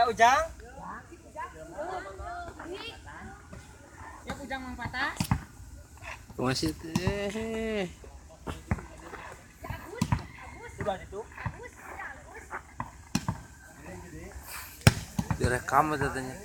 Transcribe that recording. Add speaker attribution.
Speaker 1: Ya Ujang.
Speaker 2: Ya Ujang Mang Patah.
Speaker 3: Masih teh.
Speaker 1: Coba itu.
Speaker 3: Direkam katanya.